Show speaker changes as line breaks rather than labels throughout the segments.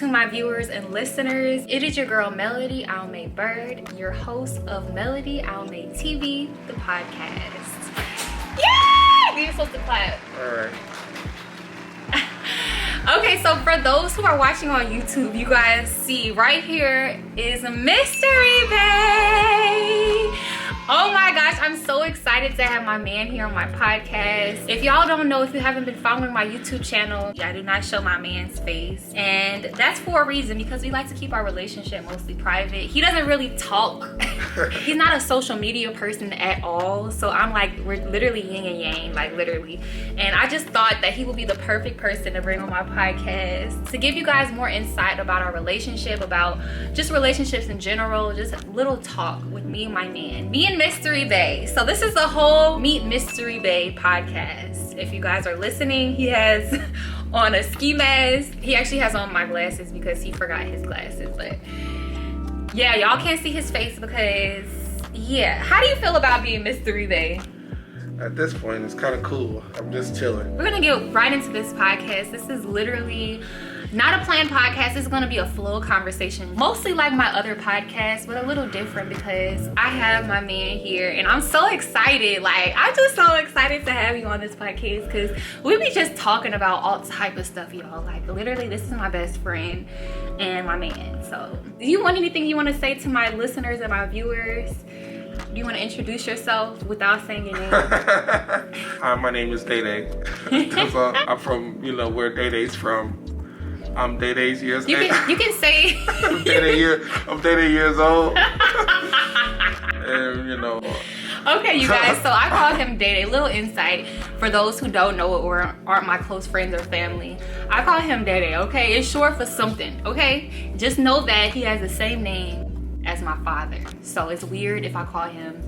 to my viewers and listeners. It is your girl Melody Almay Bird, your host of Melody Almay TV, the podcast. Yay! You're supposed to clap.
Alright.
Okay, so for those who are watching on YouTube, you guys see right here is a mystery bae. Oh my gosh, I'm so excited to have my man here on my podcast. If y'all don't know, if you haven't been following my YouTube channel, I do not show my man's face. And that's for a reason, because we like to keep our relationship mostly private. He doesn't really talk. He's not a social media person at all. So I'm like, we're literally yin and yang, like literally. And I just thought that he would be the perfect person to bring on my podcast to give you guys more insight about our relationship, about just relationships in general, just a little talk with me and my man. Me and Mystery Bae. So this is the whole Meet Mystery Bae podcast. If you guys are listening, he has on a ski mask. He actually has on my glasses because he forgot his glasses. But yeah, y'all can't see his face because, yeah. How do you feel about being Mystery Bae?
At this point, it's kind of cool. I'm just chilling.
We're gonna get right into this podcast. This is literally not a planned podcast. It's gonna be a flow conversation, mostly like my other podcasts, but a little different because I have my man here and I'm so excited. Like, I'm just so excited to have you on this podcast because we be just talking about all type of stuff, y'all. Like, literally, this is my best friend and my man. So, do you want anything you want to say to my listeners and my viewers? Do you want to introduce yourself without saying your name?
Hi, my name is Day Day. I'm from, where Day Day's from. I'm Day Day's years old.
You can say.
I'm Day Day years old. And,
Okay, you guys, so I call him Day Day. Little insight for those who don't know it or aren't my close friends or family. I call him Day Day, okay? It's short for something, okay? Just know that he has the same name as my father. So it's weird if I call him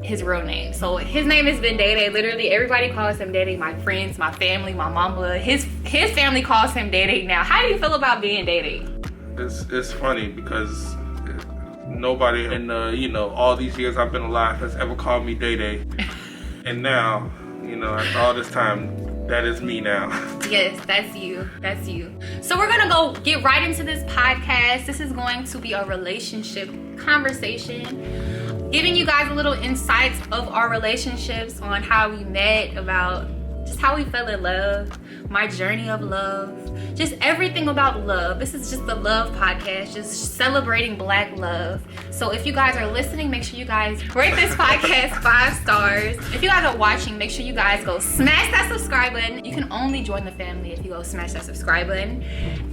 his real name. So his name has been Day Day. Literally everybody calls him Day Day. My friends, my family, my mama, his family calls him Day Day now. How do you feel about being Day Day?
It's funny because nobody in all these years I've been alive has ever called me Day Day. And now, after all this time, that is me now.
Yes, that's you. That's you. So we're gonna go get right into this podcast. This is going to be a relationship conversation, giving you guys a little insights of our relationships, on how we met, about just how we fell in love, my journey of love, just everything about love. This is just the love podcast, just celebrating Black love. So if you guys are listening, make sure you guys rate this podcast 5 stars. If you guys are watching, make sure you guys go smash that subscribe button. You can only join the family if you go smash that subscribe button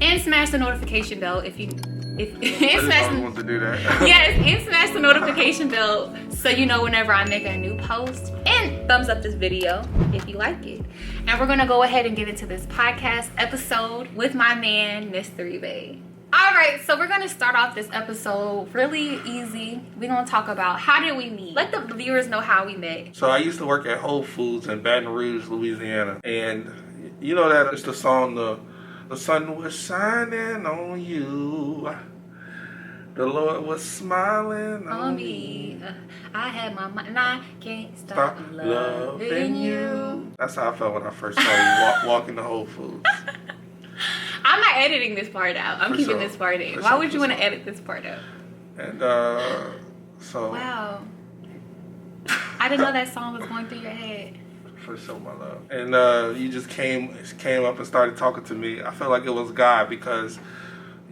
and smash the notification bell if you
want to do that.
Yes, and smash the notification bell so you know whenever I make a new post, and thumbs up this video if you like it. And we're gonna go ahead and get into this podcast episode with my man, Mystery Bae. All right, so we're gonna start off this episode really easy. We're gonna talk about how did we meet. Let the viewers know how we met.
So I used to work at Whole Foods in Baton Rouge, Louisiana, and you know that it's the song, the sun was shining on you. The Lord was smiling on me.
I had my mind, and I can't stop loving you.
That's how I felt when I first saw you walking to Whole Foods.
I'm not editing this part out. I'm keeping this part in. Why would you want to edit this part out?
And so.
Wow. I didn't know that song was going through your head.
For sure, my love. And you just came up and started talking to me. I felt like it was God because,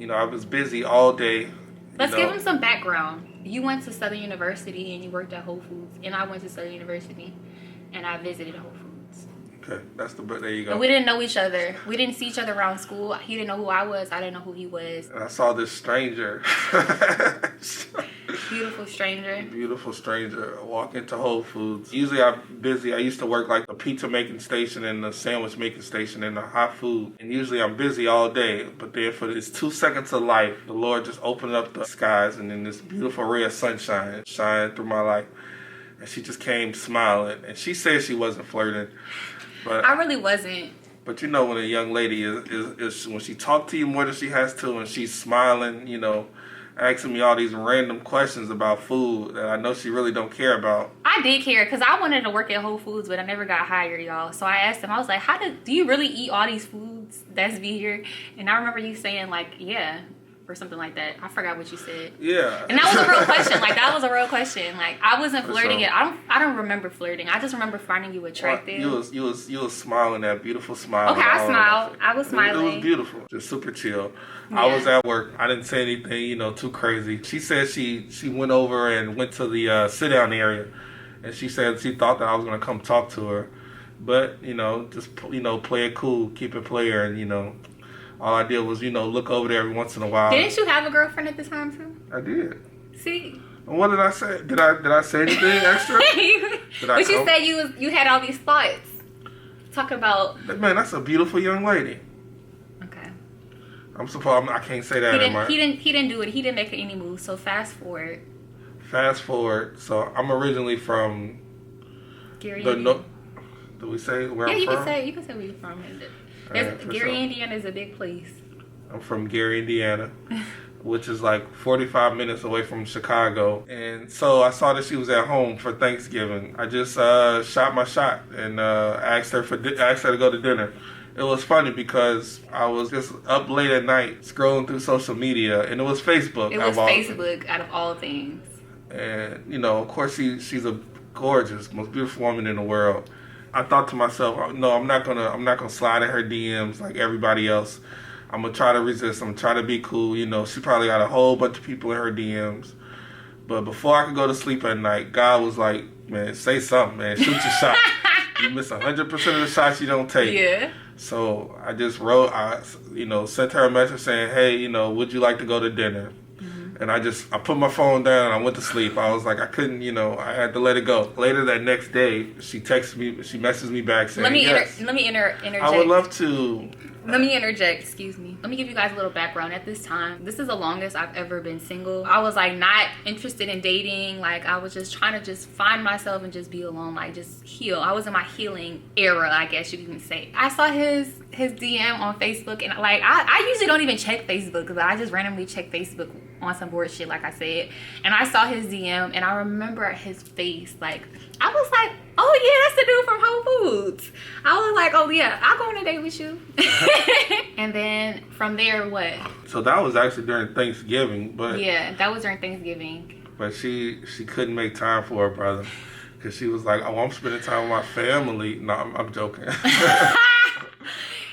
I was busy all day.
Let's give him some background. You went to Southern University and you worked at Whole Foods, and I went to Southern University and I visited Whole Foods.
Okay, there you go.
And we didn't know each other. We didn't see each other around school. He didn't know who I was. I didn't know who he was.
And I saw this stranger. Beautiful stranger walk into Whole Foods. Usually I'm busy. I used to work like the pizza making station and the sandwich making station and the hot food. And usually I'm busy all day. But then for this 2 seconds of life, the Lord just opened up the skies and then this beautiful ray of sunshine shined through my life. And she just came smiling. And she said she wasn't flirting. But
I really wasn't.
But when a young lady is when she talks to you more than she has to and she's smiling, asking me all these random questions about food that I know she really don't care about.
I did care because I wanted to work at Whole Foods, but I never got hired, y'all. So I asked him, I was like, do you really eat all these foods? foods that's be here. And I remember you saying like, yeah, or something like that. I forgot what you said.
Yeah.
And that was a real question. Like, that was a real question. Like, I wasn't flirting it. I don't remember flirting. I just remember finding you attractive.
You was smiling, that beautiful smile.
Okay, I smiled. I was smiling.
It was beautiful. Just super chill.
Yeah.
I was at work. I didn't say anything, too crazy. She said she went over and went to the sit down area, and she said she thought that I was gonna come talk to her, but just play it cool, keep it player, and all I did was look over there every once in a while.
Didn't you have a girlfriend at the time too?
I did.
See.
What did I say? Did I say anything extra?
But you said you had all these thoughts. Talking about.
Man, that's a beautiful young lady.
Okay.
I can't say that.
He didn't do it. He didn't make any moves. So fast forward.
So I'm originally from
Gary.
Do we say where I'm from?
You can say where you're from. Gary, Indiana is a big place.
I'm from Gary, Indiana, which is like 45 minutes away from Chicago. And so I saw that she was at home for Thanksgiving. I just shot my shot and asked her to go to dinner. It was funny because I was just up late at night scrolling through social media, and it was Facebook.
It was Facebook out of all things.
And of course she's a gorgeous, most beautiful woman in the world. I thought to myself, no, I'm not gonna slide in her DMs like everybody else. I'm gonna try to resist. I'm gonna try to be cool. She probably got a whole bunch of people in her DMs. But before I could go to sleep at night, God was like, man, say something, man. Shoot your shot. You miss 100% of the shots you don't take.
Yeah.
So I just sent her a message saying, hey, would you like to go to dinner? And I put my phone down and I went to sleep. I was like, I couldn't, I had to let it go. Later that next day, she messaged me back saying, yes.
Let me interject.
I would love to.
Let me interject, excuse me. Let me give you guys a little background. At this time, this is the longest I've ever been single. I was like not interested in dating. Like I was just trying to just find myself and just be alone, like just heal. I was in my healing era, I guess you can say. I saw his DM on Facebook, and like I usually don't even check Facebook, but I just randomly check Facebook on some bored shit, like I said. And I saw his DM, and I remember his face. Like I was like, oh yeah, that's the dude from Whole Foods. I was like, oh yeah, I'll go on a date with you. And then from there, what?
So that was actually during Thanksgiving, but
yeah, that was during Thanksgiving.
But she couldn't make time for her brother because she was like, oh, I'm spending time with my family. No, I'm joking.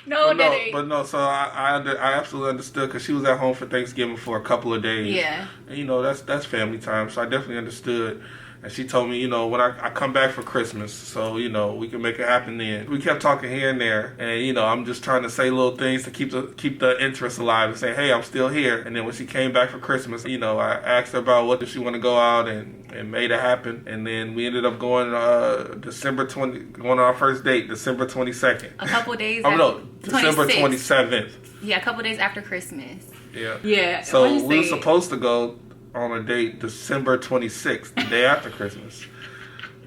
No. So I absolutely understood because she was at home for Thanksgiving for a couple of days.
Yeah.
And that's family time. So I definitely understood. And she told me, when I come back for Christmas, so, we can make it happen then. We kept talking here and there. And, I'm just trying to say little things to keep the interest alive and say, hey, I'm still here. And then when she came back for Christmas, I asked her about what did she want to go out and made it happen. And then we ended up going going on our first date, December 22nd.
A couple of days
December 27th.
Yeah, a couple of days after Christmas.
Yeah.
Yeah.
So we were supposed to go on a date December 26th, the day after Christmas.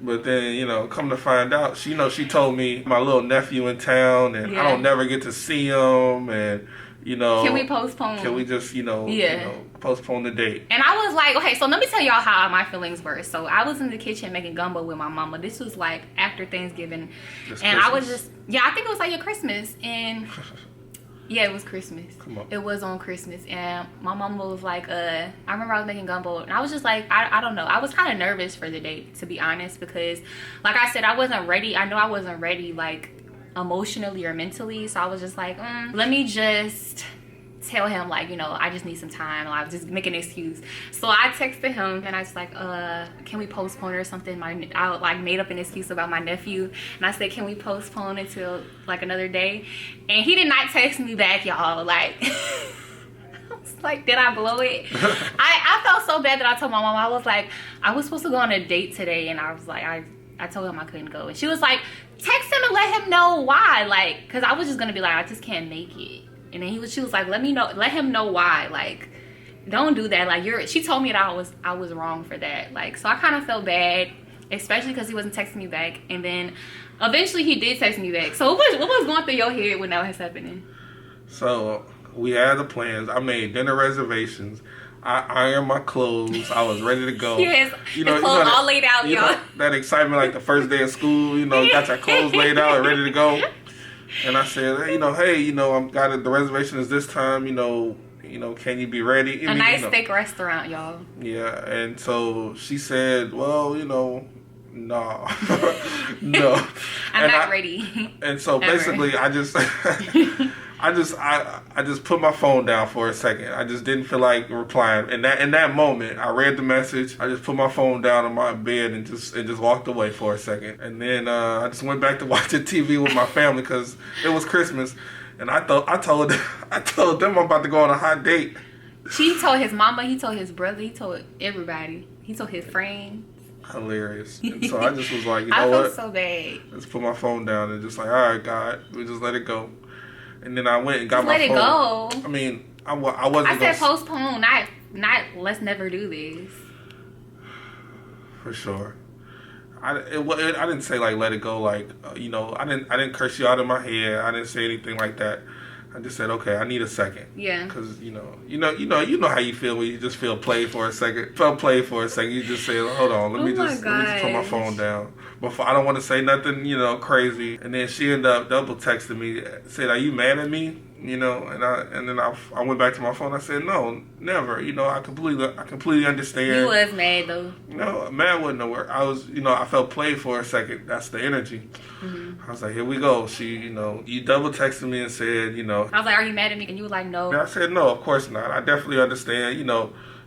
But then, come to find out, she told me my little nephew in town, and I don't never get to see him, and,
Can we postpone?
Can we just, postpone the date?
And I was like, okay, so let me tell y'all how my feelings were. So I was in the kitchen making gumbo with my mama. This was like after Thanksgiving.
Just
and
Christmas?
I was just, I think it was like your Christmas. And yeah, it was Christmas.
Come on.
It was on Christmas. And my mama was like, I remember I was making gumbo. And I was just like, I don't know. I was kind of nervous for the date, to be honest. Because, like I said, I wasn't ready. I know I wasn't ready, like, emotionally or mentally. So I was just like, let me just tell him, like, I just need some time. I was just making an excuse. So I texted him and I was like, can we postpone or something? I like made up an excuse about my nephew, and I said, can we postpone until like another day? And he did not text me back, y'all. Like I was like, did I blow it? I felt so bad that I told my mom. I was like, I was supposed to go on a date today, and I was like, I told him I couldn't go, and she was like, text him and let him know why, like, because I was just gonna be like, I just can't make it. And then she was like, let him know why, like, don't do that, like, she told me that I was wrong for that, like, so I kind of felt bad, especially because he wasn't texting me back. And then eventually he did text me back. So what was going through your head when that was happening?
So we had the plans. I made dinner reservations. I ironed my clothes. I was ready to go.
Yes, his clothes all laid out, y'all.
That excitement, like the first day of school, you got your clothes laid out and ready to go. And I said, hey, I'm got the reservation is this time, can you be ready?
A nice steak restaurant, y'all.
Yeah, and so she said, well, no. No.
I'm not ready.
And so basically I just I just put my phone down for a second. I just didn't feel like replying. In that moment, I read the message. I just put my phone down on my bed and just walked away for a second. And then I just went back to watching TV with my family because it was Christmas. And I told them I'm about to go on a hot date.
She told his mama, he told his brother, he told everybody. He told his friends.
Hilarious. And so I just was like, you know
I
what?
felt so bad.
Let's put my phone down and just like, all right, God, we just let it go. And then I went and got my phone.
Let it go.
I mean, I wasn't.
I said postpone, not let's never do this.
For sure. I didn't say like let it go, like I didn't curse you out of my head. I didn't say anything like that. I just said, okay, I need a second.
Yeah.
Because you know how you feel when you just feel played for a second. Felt played for a second. You just say, hold on, let me just put my phone down. Before I don't want to say nothing, crazy. And then she ended up double texting me, said, "Are you mad at me?" And then I went back to my phone. I said, "No, never. I completely understand."
You was mad though.
No, mad wasn't the word. I was, I felt played for a second. That's the energy. Mm-hmm. I was like, here we go. She, you double texted me and said,
I was like, are you mad at me? And you were like, no.
And I said, no, of course not. I definitely understand.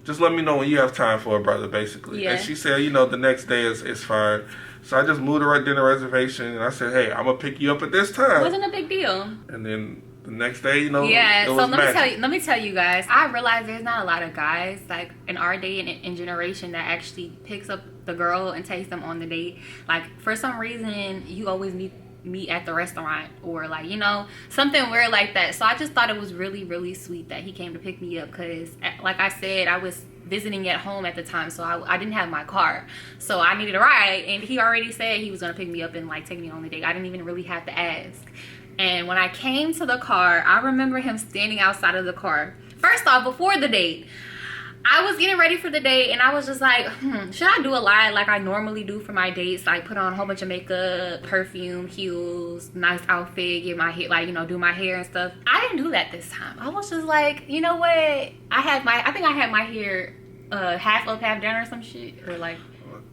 Just let me know when you have time for it, brother, basically. Yeah. And she said, the next day is fine. So I just moved her dinner reservation, and I said, hey, I'm going to pick you up at this time.
It wasn't a big deal.
And then the next day,
yeah, so let me tell you guys, I realize there's not a lot of guys, like, in our day and generation that actually picks up the girl and takes them on the date. Like, for some reason, you always meet at the restaurant or, like, something weird like that. So I just thought it was really, really sweet that he came to pick me up because, like I said, I was visiting at home at the time, so I didn't have my car, so I needed a ride, and he already said he was gonna pick me up and like take me on the date. I didn't even really have to ask. And when I came to the car, I remember him standing outside of the car. First off, before the date, I was getting ready for the date, and I was just like, should I do a lie like I normally do for my dates, like put on a whole bunch of makeup, perfume, heels, nice outfit, get my hair, like, do my hair and stuff. I didn't do that this time. I was just like, you know what, I think I had my hair half up, half down or some shit, or like,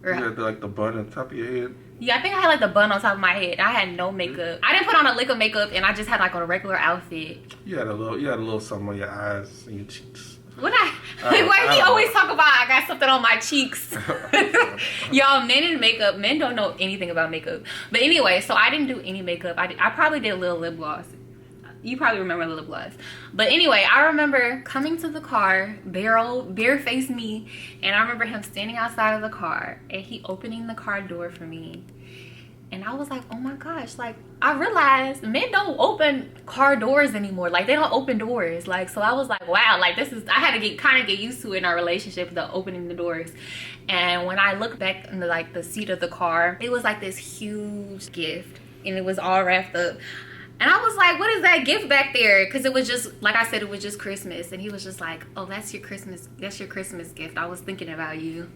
you had like the bun on top of your head.
Yeah, I think I had like the bun on top of my head. I had no makeup. I didn't put on a lick of makeup, and I just had like a regular outfit. You had a little something on your eyes and your cheeks. Why do you always talk about I got something on my cheeks? Y'all, men in makeup, men don't know anything about makeup. But anyway, so I didn't do any makeup. I probably did a little lip gloss. You probably remember the lip gloss. But anyway, I remember coming to the car, bare-faced me, and I remember him standing outside of the car, and he opening the car door for me. And I was like, oh my gosh, like, I realized men don't open car doors anymore. Like, they don't open doors. Like, so I was like, wow, like, I had to kind of get used to it in our relationship, the opening the doors. And when I look back in the seat of the car, it was like this huge gift, and it was all wrapped up. And I was like, what is that gift back there? Because it was just, like I said, it was just Christmas. And he was just like, oh, that's your Christmas gift. I was thinking about you.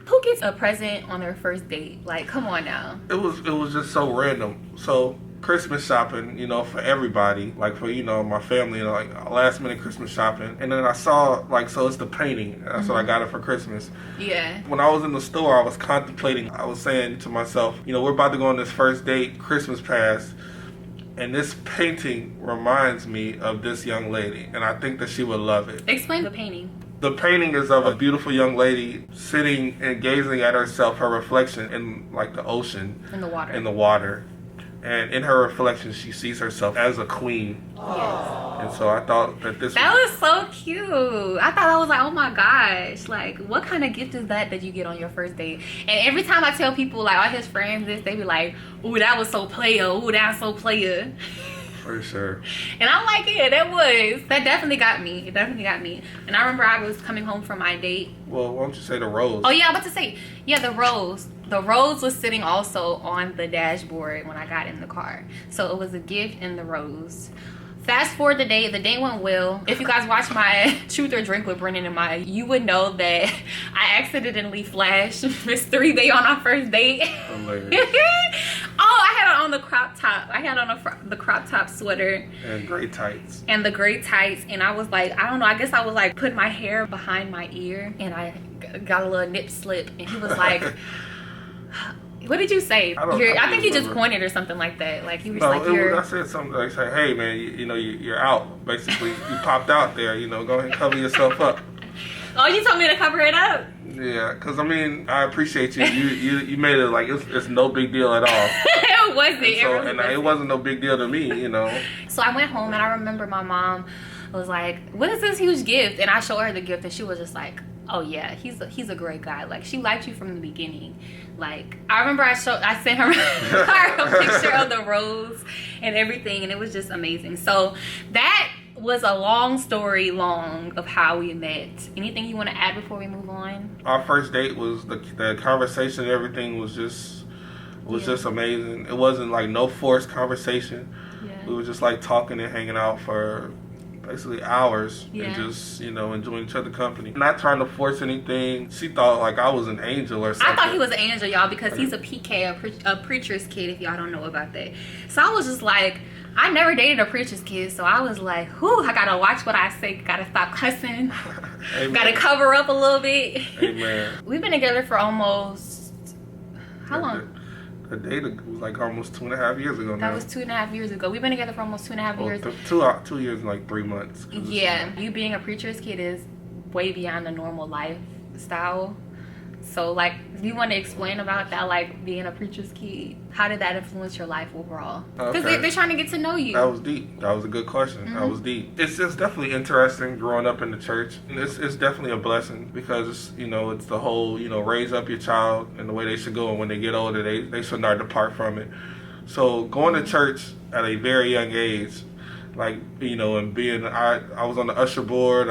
Who gets a present on their first date? Like, come on now.
It was just so random. So Christmas shopping, for everybody, like for, my family, like last minute Christmas shopping. And then I saw, so it's the painting. That's what I got it for Christmas.
Yeah.
When I was in the store, I was contemplating, I was saying to myself, we're about to go on this first date, Christmas past. And this painting reminds me of this young lady, and I think that she would love it.
Explain the painting.
The painting is of a beautiful young lady sitting and gazing at herself, her reflection in the ocean.
In the
water. And in her reflection, she sees herself as a queen.
Yes.
And so I thought that
that was so cute. I was like, oh my gosh, like, what kind of gift is that you get on your first date? And every time I tell people, like, all his friends this, they be like, ooh, that was so player. Ooh, that's so player.
For sure.
And I'm like, yeah, that definitely got me. It definitely got me. And I remember I was coming home from my date.
Well, why don't you say the rose?
Oh yeah, I'm about to say, yeah, the rose. The rose was sitting also on the dashboard when I got in the car. So it was a gift in the rose. Fast forward the date went well. If you guys watch my Truth or Drink with Brennan and Maya, you would know that I accidentally flashed Miss 3 Bay on our first date. Oh, I had on the crop top. I had on the crop top sweater.
And gray tights.
And the gray tights. And I was like, I don't know. I guess I was like putting my hair behind my ear. And I got a little nip slip. And he was like, what did you say? I think he just pointed or something like that. Like, he was
I said something like, hey, man, you're out. Basically, you popped out there. Go ahead and cover yourself up.
Oh, you told me to cover it up?
Yeah, because, I appreciate you. You made it like it's no big deal at all.
It wasn't.
It wasn't no big deal to me,
So I went home, and I remember my mom was like, what is this huge gift? And I showed her the gift, and she was just like, oh, yeah, he's a great guy. Like, she liked you from the beginning. Like, I remember I sent her a picture of the rose and everything, and it was just amazing. So that was a long story of how we met. Anything you want to add before we move on?
Our first date was the conversation and everything was just amazing. It wasn't like no forced conversation. Yeah. We were just like talking and hanging out for basically hours and just, enjoying each other's company. Not trying to force anything. She thought like I was an angel or something.
I thought he was an angel, y'all, because he's a PK, a preacher's kid, if y'all don't know about that. So I was just like, I never dated a preacher's kid, so I was like, I gotta watch what I say, gotta stop cussing, gotta cover up a little bit.
Amen.
We've been together for almost, how long?
The date was like almost 2.5 years ago now.
That was 2.5 years ago. We've been together for almost 2.5 years.
2 years and like 3 months.
Yeah, you being a preacher's kid is way beyond the normal lifestyle. So, like, do you want to explain about that, like, being a preacher's kid? How did that influence your life overall? Because they're trying to get to know you.
That was deep. That was a good question. Mm-hmm. That was deep. It's definitely interesting growing up in the church. It's definitely a blessing because, it's the whole, raise up your child and the way they should go. And when they get older, they should not depart from it. So going to church at a very young age, like, and being, I was on the usher board.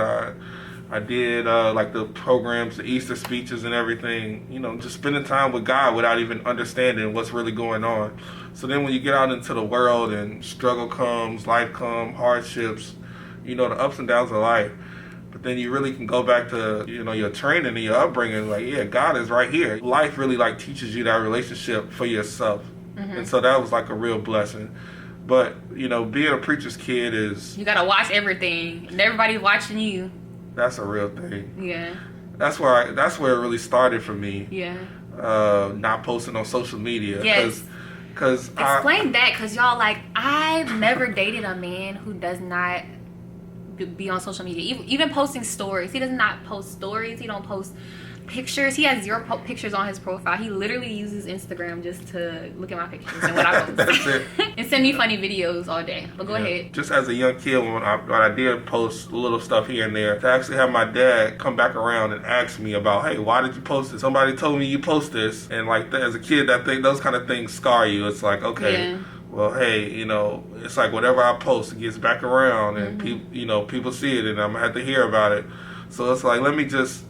I did like the programs, the Easter speeches and everything, just spending time with God without even understanding what's really going on. So then when you get out into the world and struggle comes, life comes, hardships, the ups and downs of life. But then you really can go back to, your training and your upbringing, like, yeah, God is right here. Life really like teaches you that relationship for yourself. Mm-hmm. And so that was like a real blessing. But, being a preacher's kid is... You
got to watch everything and everybody's watching you.
That's a real thing.
Yeah.
That's where it really started for me.
Yeah.
Not posting on social media.
Yes. Explain that, because y'all, like, I've never dated a man who does not be on social media. Even posting stories. He does not post stories. He don't post pictures. He has 0 pictures on his profile. He literally uses Instagram just to look at my pictures and what I post.
That's it.
And send me funny videos all day. But go ahead.
Just as a young kid, when I did post little stuff here and there, to actually have my dad come back around and ask me about, hey, why did you post this? Somebody told me you post this. And like as a kid, those kind of things scar you. It's like, okay. Yeah. Well, hey, it's like whatever I post, it gets back around, and people see it, and I'm gonna have to hear about it. So it's like, let me just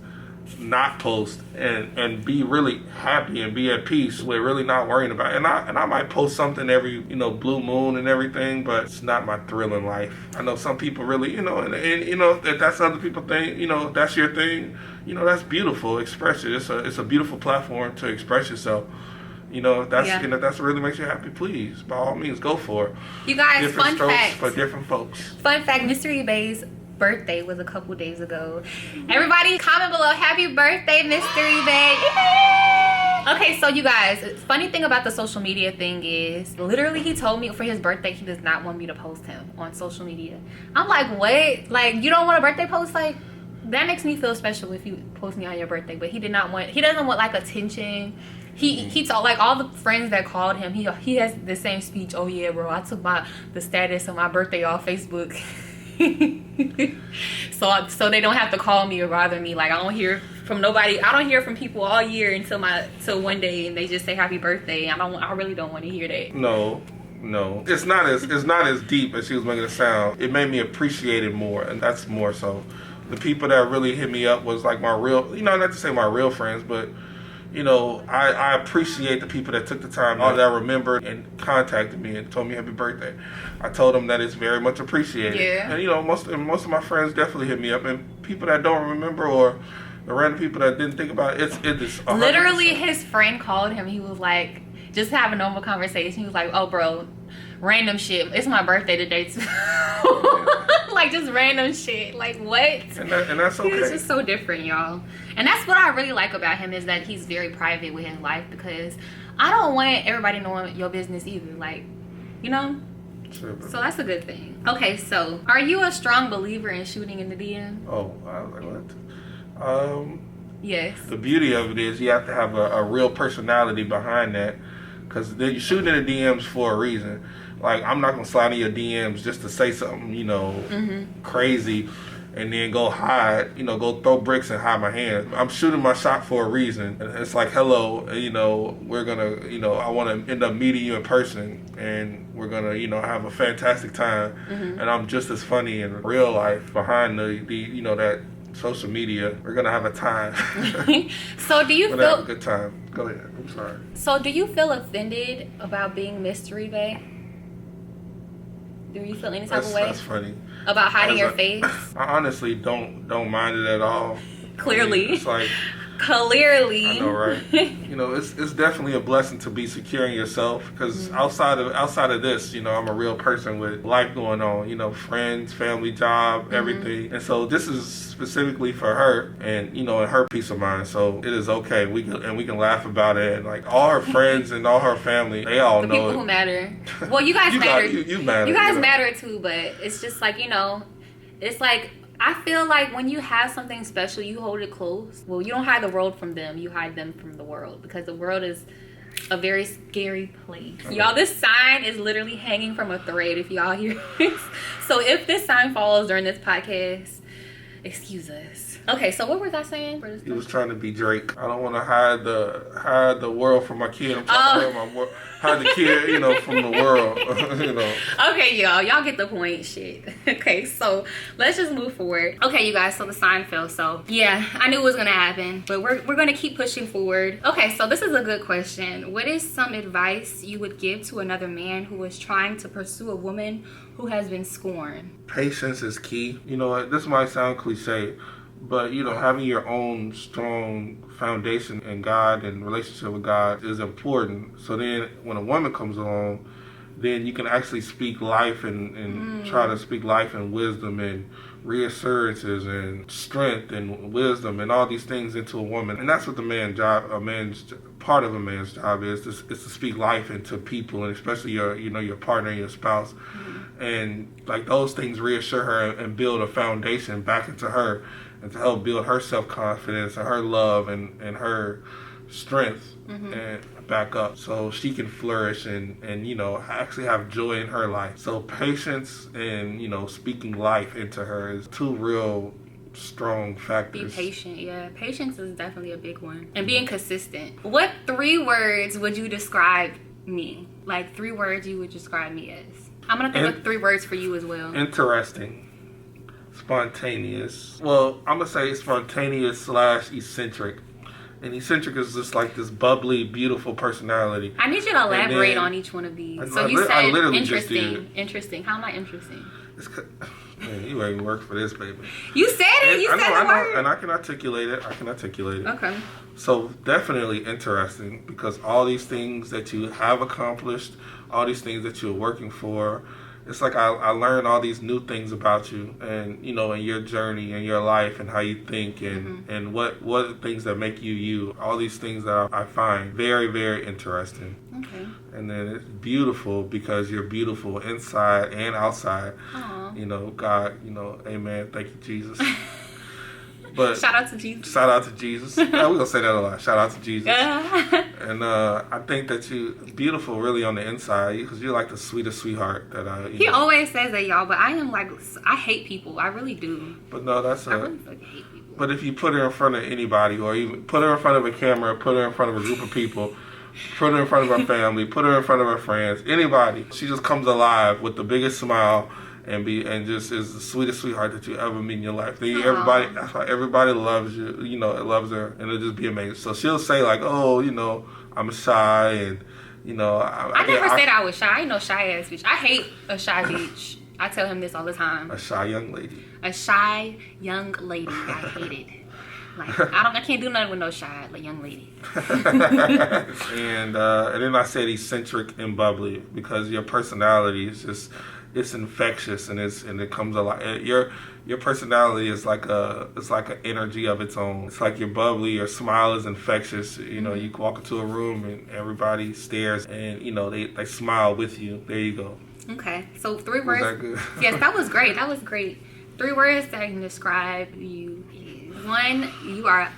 not post and be really happy and be at peace with really not worrying about it. And I might post something every blue moon and everything, but it's not my thrill in life. I know some people really and if that's other people think, if that's your thing, that's beautiful. Express it. It's a beautiful platform to express yourself. If that's what really makes you happy, please, by all means, go for it.
You guys,
different
fun fact
for different folks.
Fun fact: Mystery Bae's birthday was a couple days ago. Everybody comment below, happy birthday, Mystery Bae. Okay, so you guys, funny thing about the social media thing is, literally he told me for his birthday he does not want me to post him on social media. I'm like, what? Like, you don't want a birthday post? Like, that makes me feel special if you post me on your birthday. But he doesn't want like attention. He told, like, all the friends that called him, he has the same speech. Oh yeah, bro, I took the status of my birthday off Facebook. so they don't have to call me or bother me. Like, I don't hear from nobody. I don't hear from people all year until one day, and they just say happy birthday. I really don't want to hear that.
No, it's not as deep as she was making it sound. It made me appreciate it more, and that's more so. The people that really hit me up was like my real, not to say my real friends, but I appreciate the people that took the time that remembered and contacted me and told me happy birthday. I told them that it's very much appreciated. Yeah. And most of my friends definitely hit me up, and people that don't remember or the random people that didn't think about it, it is 100%.
Literally, his friend called him. He was like, just have a normal conversation. He was like, oh, bro, random shit. It's my birthday today, too. Like, just random shit. Like, what?
And that's okay.
He's just so different, y'all. And that's what I really like about him, is that he's very private with his life, because I don't want everybody knowing your business either. Like, you know?
Sure,
So that's a good thing. Okay, so are you a strong believer in shooting in the DM?
Oh, I was like, what?
Yes.
The beauty of it is you have to have a real personality behind that, because you're shooting in the DMs for a reason. Like, I'm not gonna slide in your DMs just to say something, you know, crazy, and then go hide, you know, go throw bricks and hide my hand. I'm shooting my shot for a reason. And it's like, hello, you know, we're gonna, you know, I want to end up meeting you in person, and we're gonna, you know, have a fantastic time. And I'm just as funny in real life behind the you know, that social media. We're gonna have a time.
So do you
we're gonna have a good time. Go ahead. I'm sorry.
So do you feel offended about being mystery bae? Do you feel any type of way?
That's funny.
About hiding your face?
I honestly don't mind it at all.
Clearly.
I mean, it's like,
clearly.
I know, right? You know, it's definitely a blessing to be secure in yourself, because outside of this, you know, I'm a real person with life going on, you know, friends, family, job, everything. And so this is specifically for her, and, you know, and her peace of mind. So it is okay. We can laugh about it, and like all her friends and all her family, they all
the
know
people
it.
who matter. Well, you guys matter.
You matter.
You guys
you know?
matter too, but it's just like, you know, it's like, I feel like when you have something special, you hold it close. Well, you don't hide the world from them. You hide them from the world, because the world is a very scary place. Y'all, this sign is literally hanging from a thread, if y'all hear this. So if this sign falls during this podcast, excuse us. Okay, so what was I saying?
He was trying to be Drake. I don't want to hide the world from my kid. I'm trying to hide the kid, you know, from the world. You know.
Okay, y'all get the point. Shit. Okay, so let's just move forward. Okay, you guys. So the sign fell. So yeah, I knew it was gonna happen, but we're gonna keep pushing forward. Okay, so this is a good question. What is some advice you would give to another man who is trying to pursue a woman who has been scorned?
Patience is key. You know, this might sound cliche, but, you know, having your own strong foundation in God and relationship with God is important. So then when a woman comes along, then you can actually speak life and try to speak life and wisdom and reassurances and strength and wisdom and all these things into a woman. And that's what part of a man's job is to speak life into people, and especially your partner and your spouse. And like those things reassure her and build a foundation back into her, and to help build her self-confidence and her love and her strength and back up, so she can flourish and you know, actually have joy in her life. So patience and, you know, speaking life into her is two real strong factors.
Be patient. Yeah, patience is definitely a big one. And being consistent. What 3 words would you describe me? Like 3 words you would describe me as. I'm gonna think of 3 words for you as well.
Interesting. Spontaneous. Well, I'm gonna say spontaneous / eccentric. And eccentric is just like this bubbly, beautiful personality.
I need you to elaborate on each one of these. So you said interesting. Interesting. How am I interesting?
Man, you ain't work for this, baby.
You said it. You said the word.
And I can articulate it.
Okay.
So definitely interesting, because all these things that you have accomplished, all these things that you're working for, it's like I learned all these new things about you, and, you know, in your journey and your life and how you think and what things that make you, all these things that I find very, very interesting.
Okay.
And then it's beautiful because you're beautiful inside and outside.
Aww.
You know, God, you know, amen. Thank you, Jesus. But
shout out to Jesus.
Shout out to Jesus. We're going to say that a lot. Shout out to Jesus. And I think that you're beautiful really on the inside, because you're like the sweetest sweetheart that
He always says that, y'all, but I am like, I hate people. I really do.
But no, that's
I really fucking hate people.
But if you put her in front of anybody, or even put her in front of a camera, put her in front of a group of people, put her in front of her family, put her in front of her friends, anybody, she just comes alive with the biggest smile and just is the sweetest sweetheart that you ever meet in your life. That's why everybody loves you. You know, it loves her, and it'll just be amazing. So she'll say like, "Oh, you know, I'm shy," and you know,
I never said I was shy. I ain't no shy ass bitch. I hate a shy bitch. I tell him this all the time.
A shy young lady.
A shy young lady. I hate it. Like, I can't do nothing with no shy, like, young lady.
And then I said eccentric and bubbly because your personality is just, it's infectious and it comes a lot. Your personality is like an energy of its own. It's like you're bubbly, your smile is infectious. You know, you walk into a room and everybody stares and, you know, they smile with you. There you go.
Okay, so 3 words.
Was that good?
Yes, that was great. That was great. 3 words that can describe you. 1, you are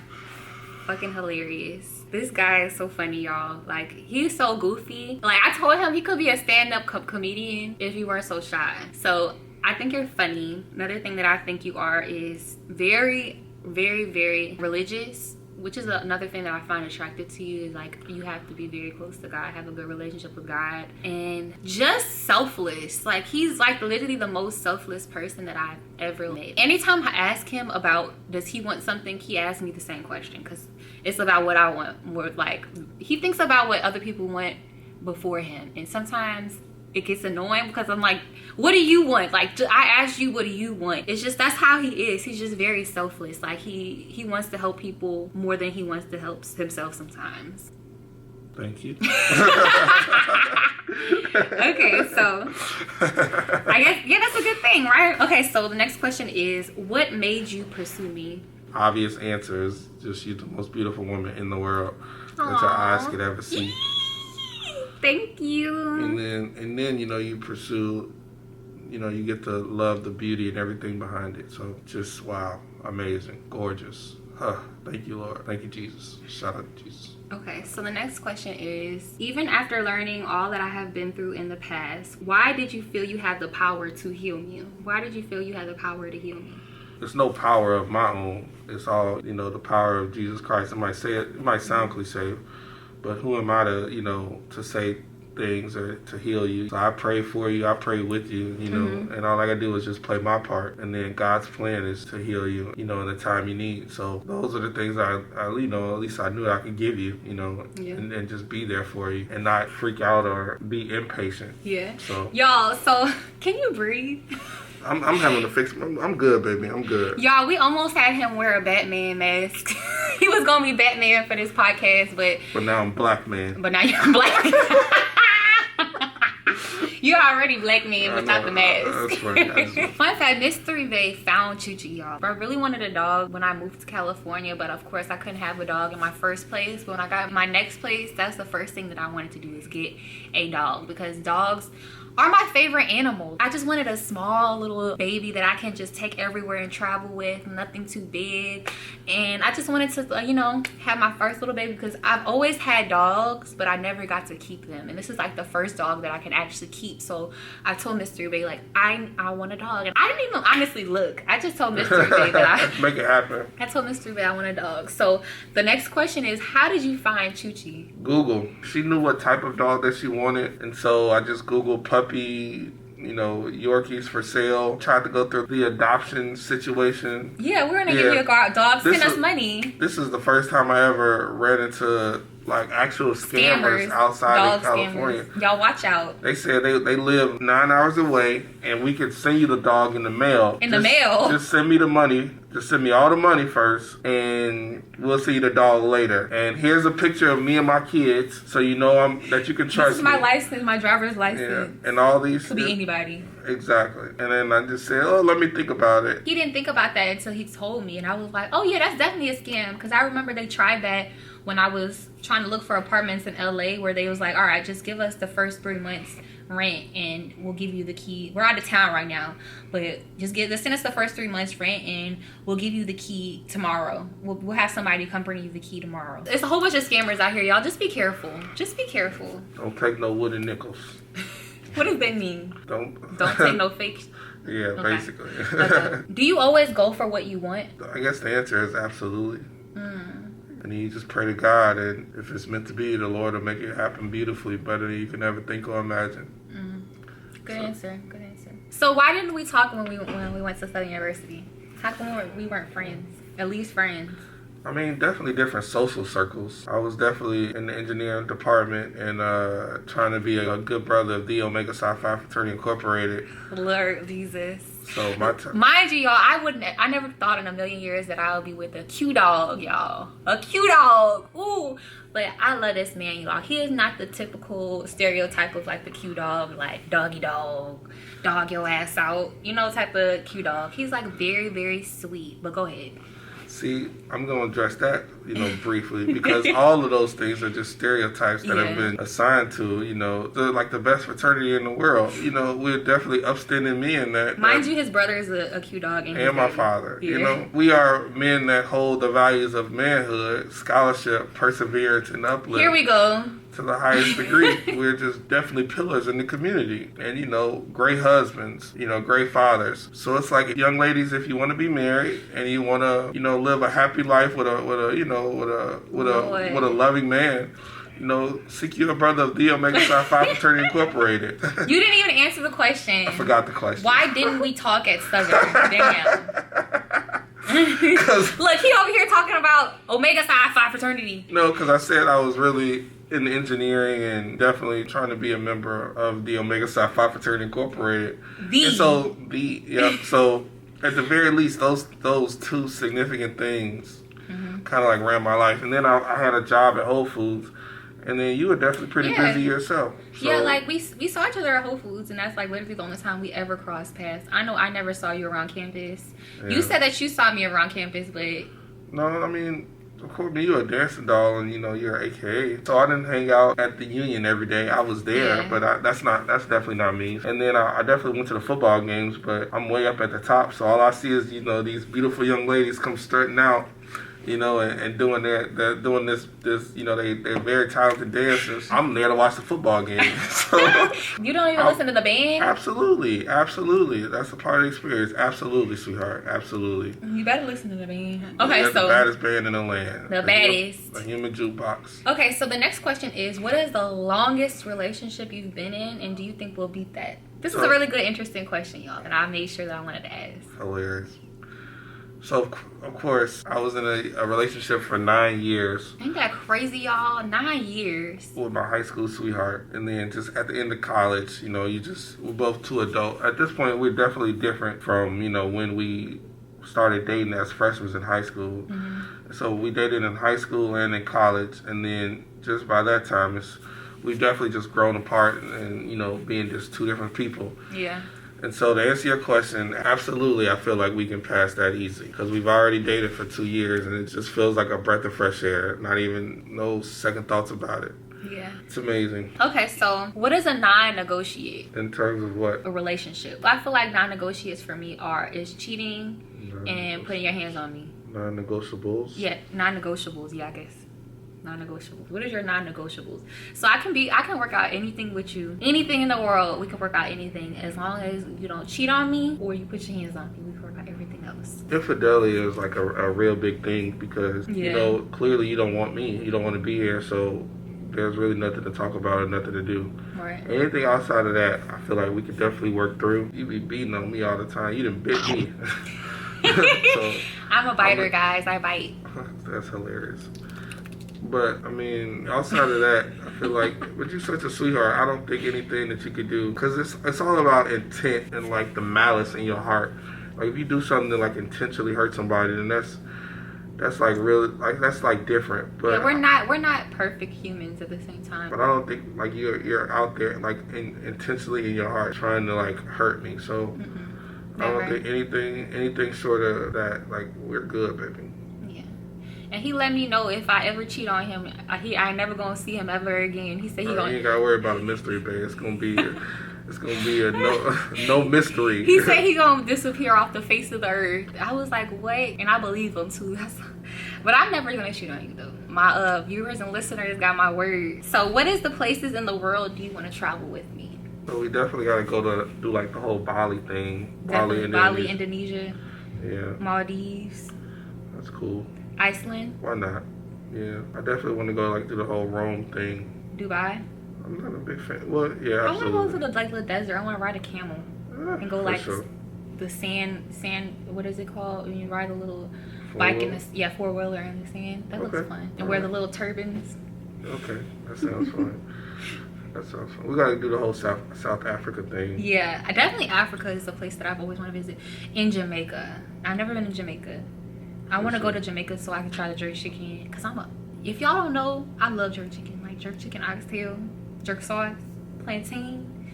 fucking hilarious. This guy is so funny, y'all. Like, he's so goofy. Like, I told him he could be a stand-up comedian if he weren't so shy. So I think you're funny. Another thing that I think you are is very, very, very religious, which is another thing that I find attractive to you. Is like, you have to be very close to God, have a good relationship with God, and just selfless. Like, he's like literally the most selfless person that I've ever met. Anytime I ask him about does he want something, he asks me the same question because it's about what I want. More like, he thinks about what other people want before him, and sometimes it gets annoying because I'm like, what do you want? Like, I asked you, what do you want? It's just, that's how he is. He's just very selfless. Like, he wants to help people more than he wants to help himself sometimes.
Thank you.
Okay, so I guess, yeah, that's a good thing, right? Okay, so the next question is, what made you pursue me?
Obvious answer is just you're the most beautiful woman in the world that your eyes could ever see.
Thank you.
And then you know, you pursue, you know, you get to love the beauty and everything behind it. So just wow, amazing, gorgeous. Thank you, Lord. Thank you, Jesus. Shout out to Jesus.
Okay, so the next question is, even after learning all that I have been through in the past, why did you feel you had the power to heal me? Why did you feel you had the power to heal me?
There's no power of my own. It's all, you know, the power of Jesus Christ. It might sound cliche, but who am I to, you know, to say things or to heal you? So I pray for you, I pray with you, you know, and all I gotta do is just play my part. And then God's plan is to heal you, you know, in the time you need. So those are the things I you know, at least I knew I could give you, you know, and just be there for you and not freak out or be impatient.
Yeah.
So
y'all, so can you breathe?
I'm having to fix. I'm good, baby. I'm good.
Y'all, we almost had him wear a Batman mask. He was gonna be Batman for this podcast, but
now I'm black man.
But now you're black. You're already black man without the mask.
That's funny.
Fun fact, Mystery Bay found Chuchi, y'all. I really wanted a dog when I moved to California, but of course I couldn't have a dog in my first place. But when I got my next place, that's the first thing that I wanted to do is get a dog, because dogs are my favorite animals. I just wanted a small little baby that I can just take everywhere and travel with, nothing too big. And I just wanted to, you know, have my first little baby, because I've always had dogs, but I never got to keep them. And this is like the first dog that I can actually keep. So I told Mr. Bay, like, I want a dog. And I didn't even honestly look. I just told Mr. Bay that I
make it happen.
I told Mr. Bay I want a dog. So the next question is, how did you find Chuchi?
Google. She knew what type of dog that she wanted, and so I just Googled puppy, you know, Yorkies for sale. Tried to go through the adoption situation.
Yeah, we're gonna give you a dog. Send us money.
This is the first time I ever ran into like actual scammers outside of California.
Scammers. Y'all watch out.
They said they live 9 hours away, and we could send you the dog in the mail.
The mail?
Just send me the money. Just send me all the money first, and we'll see the dog later. And here's a picture of me and my kids, so you know that you can trust me.
This is my license, my driver's license.
Yeah. And all these
could be anybody.
Exactly. And then I just said, oh, let me think about it.
He didn't think about that until he told me, and I was like, oh yeah, that's definitely a scam, because I remember they tried that when I was trying to look for apartments in LA, where they was like, all right, just give us the first 3 months rent and we'll give you the key. We're out of town right now, but just send us the first 3 months rent and we'll give you the key tomorrow. We'll have somebody come bring you the key tomorrow. There's a whole bunch of scammers out here, y'all. Just be careful. Just be careful.
Don't take no wooden nickels.
What does that mean?
Don't
take no fake.
Yeah, okay. Basically.
Okay. Do you always go for what you want?
I guess the answer is absolutely. And you just pray to God, and if it's meant to be, the Lord will make it happen beautifully, better than you can ever think or imagine.
Good answer. Good answer. So why didn't we talk when we went to Southern University? How come we weren't friends? At least friends.
I mean, definitely different social circles. I was definitely in the engineering department and trying to be a good brother of the Omega Psi Phi Fraternity Incorporated.
Lord Jesus.
So my time.
Mind you, y'all, I never thought in a million years that I would be with a cute dog, y'all. A cute dog. Ooh. But I love this man, y'all. He is not the typical stereotype of like the cute dog, like doggy dog, dog your ass out, you know, type of cute dog. He's like very, very sweet. But go ahead.
See, I'm going to address that, briefly, because all of those things are just stereotypes that have been assigned to, they're like the best fraternity in the world. We're definitely upstanding men that...
Mind you, his brother is a cute dog.
And my father. Yeah. We are men that hold the values of manhood, scholarship, perseverance, and uplift.
Here we go.
To the highest degree. We're just definitely pillars in the community. And, great husbands, great fathers. So it's like, young ladies, if you want to be married and you want to, live a happy life with a loving man, seek you a brother of the Omega Psi Phi Fraternity Incorporated.
You didn't even answer the question.
I forgot the question.
Why didn't we talk at Southern? Damn. Look, he over here talking about Omega Psi Phi Fraternity.
No, because I said I was really in engineering and definitely trying to be a member of the Omega Psi Phi Fraternity Incorporated. So at the very least, those two significant things kind of like ran my life. And then I had a job at Whole Foods. And then you were definitely pretty busy yourself. So.
Yeah, like we saw each other at Whole Foods, and that's like literally the only time we ever crossed paths. I know I never saw you around campus. Yeah. You said that you saw me around campus, but...
No, I mean, of course, you're a dancing doll, and you're an AKA. So I didn't hang out at the Union every day. I was there, but that's definitely not me. And then I definitely went to the football games, but I'm way up at the top, so all I see is these beautiful young ladies come strutting out. And doing this, they're very talented dancers. I'm there to watch the football game. So,
you don't even listen to the band?
Absolutely. That's a part of the experience. Absolutely, sweetheart. Absolutely.
You better listen to the band. Okay, so
the baddest band in the land.
The baddest.
The human jukebox.
Okay, so the next question is, what is the longest relationship you've been in, and do you think we'll beat that? This is a really good, interesting question, y'all, and I made sure that I wanted to ask.
Hilarious. So, of course, I was in a relationship for 9 years.
Ain't that crazy, y'all? 9 years.
With my high school sweetheart. And then just at the end of college, we're both too adult. At this point, we're definitely different from, when we started dating as freshmen in high school. Mm-hmm. So we dated in high school and in college. And then just by that time, we've definitely just grown apart and, being just two different people.
Yeah.
And so to answer your question, absolutely, I feel like we can pass that easy because we've already dated for 2 years and it just feels like a breath of fresh air. Not even no second thoughts about it.
Yeah.
It's amazing.
Okay, so what is a non-negotiate?
In terms of what?
A relationship. I feel like non-negotiates for me is cheating and putting your hands on me.
Non-negotiables?
Yeah, non-negotiables, I guess. Non-negotiables. What is your non-negotiables? So I can work out anything with you. Anything in the world, we can work out anything. As long as you don't cheat on me or you put your hands on me, we can work out everything else.
Infidelity is like a real big thing because, clearly you don't want me. You don't want to be here. So there's really nothing to talk about or nothing to do.
Right.
Anything outside of that, I feel like we could definitely work through. You be beating on me all the time. You done bit me. So,
I'm a biter, guys. I bite.
That's hilarious. But, I mean, outside of that, I feel like, but you're such a sweetheart. I don't think anything that you could do, because it's all about intent and, like, the malice in your heart. Like, if you do something to, like, intentionally hurt somebody, then that's like, really, like, that's, like, different. But
yeah, we're not perfect humans at the same time.
But I don't think, like, you're out there, like, intentionally in your heart trying to, like, hurt me. So, I don't think anything short of that, like, we're good, baby.
And he let me know if I ever cheat on him, I never gonna see him ever again. He said
you ain't gotta worry about a mystery, babe. It's gonna be a no mystery.
He said he gonna disappear off the face of the earth. I was like, what? And I believe him too. But I'm never gonna cheat on you though. My viewers and listeners got my word. So what is the places in the world do you want to travel with me?
So we definitely gotta go to do like the whole Bali thing.
Bali, Indonesia.
Yeah.
Maldives.
That's cool.
Iceland?
Why not? Yeah, I definitely want to go like do the whole Rome thing.
Dubai?
I'm not a big fan. Well, yeah, absolutely.
I want to go to the desert. I want to ride a camel and go like the sand. What is it called? When you ride a little bike in the 4-wheeler in the sand. That looks fun. And wear the little turbans.
Okay, that sounds fun. That sounds fun. We gotta do the whole South Africa thing.
Yeah, definitely Africa is a place that I've always wanted to visit. In Jamaica. I've never been to Jamaica. I want to go to Jamaica so I can try the jerk chicken. Because if y'all don't know, I love jerk chicken. Like jerk chicken, oxtail, jerk sauce, plantain.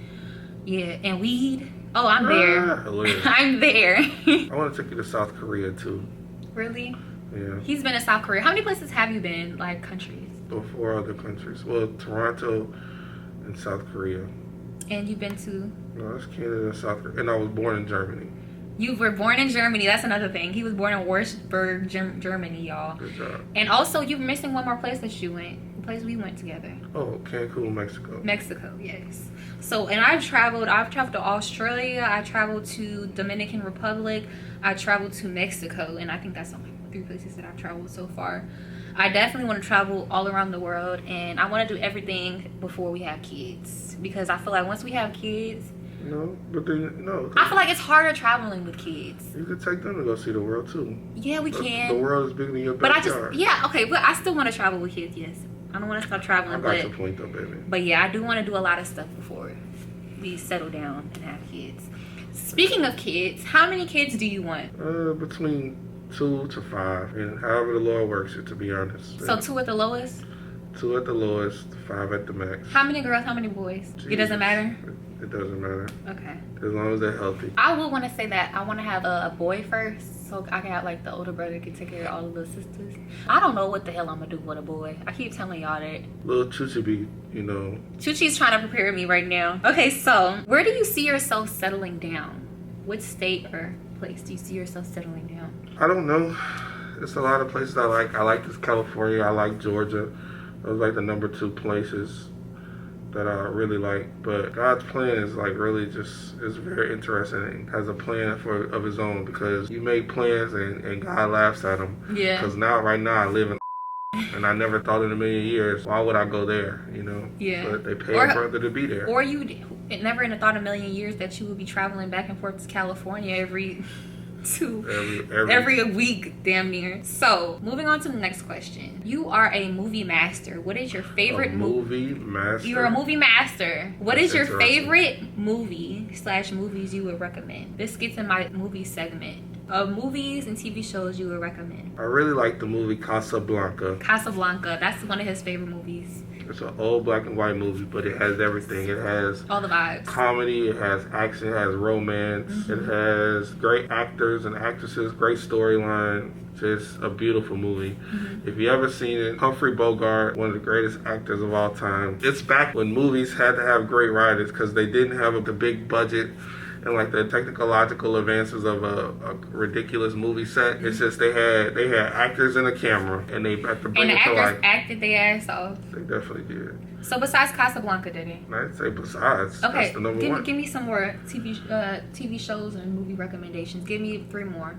Yeah, and weed. Oh, I'm there. I'm there.
I want to take you to South Korea too.
Really?
Yeah.
He's been to South Korea. How many places have you been? Like countries?
4 other countries. Well, Toronto and South Korea.
And you've been to?
No, that's Canada and South Korea. And I was born in Germany.
You were born in Germany. That's another thing. He was born in Wurzburg, Germany, y'all.
Good job.
And also, you're missing one more place that you went. The place we went together.
Oh, Cancun, Mexico.
Mexico, yes. So, and I've traveled to Australia. I traveled to Dominican Republic. I traveled to Mexico. And I think that's only 3 places that I've traveled so far. I definitely want to travel all around the world. And I want to do everything before we have kids. Because I feel like once we have kids...
No, but then, no.
I feel like it's harder traveling with kids.
You could take them to go see the world, too.
Yeah, we can.
The world is bigger than your backyard.
But I still want to travel with kids, yes. I don't want to stop traveling.
I got your point, though, baby.
But yeah, I do want to do a lot of stuff before we settle down and have kids. Speaking of kids, how many kids do you want?
Between 2 to 5, and however the Lord works it, to be honest.
So 2 at the lowest?
2 at the lowest, 5 at the max.
How many girls, how many boys? Jesus. It doesn't matter?
It doesn't matter.
Okay.
As long as they're healthy.
I would want to say that I want to have a boy first, so I can have like the older brother can take care of all of the sisters. I don't know what the hell I'm going to do with a boy. I keep telling y'all that.
Little Chuchi be, you know.
Chuchi's trying to prepare me right now. Okay, so where do you see yourself settling down? What state or place do you see yourself settling down?
I don't know. There's a lot of places I like. I like this California. I like Georgia. Those like the number 2 places that I really like. But God's plan is like really just is very interesting and has a plan of his own, because you make plans and God laughs at them.
Yeah.
Because right now I live in and I never thought in a million years, why would I go there, you know?
Yeah.
But they pay a brother to be there.
Or you never in a thought in a million years that you would be traveling back and forth to California every week, damn near. So, moving on to the next question. You are a movie master. What is your favorite
movie master?
You're a movie master. What is your favorite movie/movies you would recommend? This gets in my movie segment. Of movies and TV shows you would recommend.
I really like the movie Casablanca.
Casablanca. That's one of his favorite movies.
It's an old black and white movie, but it has everything. It has
all the vibes. Comedy,
it has action, it has romance, it has great actors and actresses, great storyline. Just a beautiful movie. If you ever seen it, Humphrey Bogart, one of the greatest actors of all time. It's back when movies had to have great writers because they didn't have the big budget and like the technological advances of a ridiculous movie set. It's just they had actors and a camera, and they had to bring it to life. And the
actors acted their ass off.
They definitely did.
So besides Casablanca, did it?
I'd say besides.
Okay,
that's the number one.
Give me some more TV shows and movie recommendations. Give me 3 more.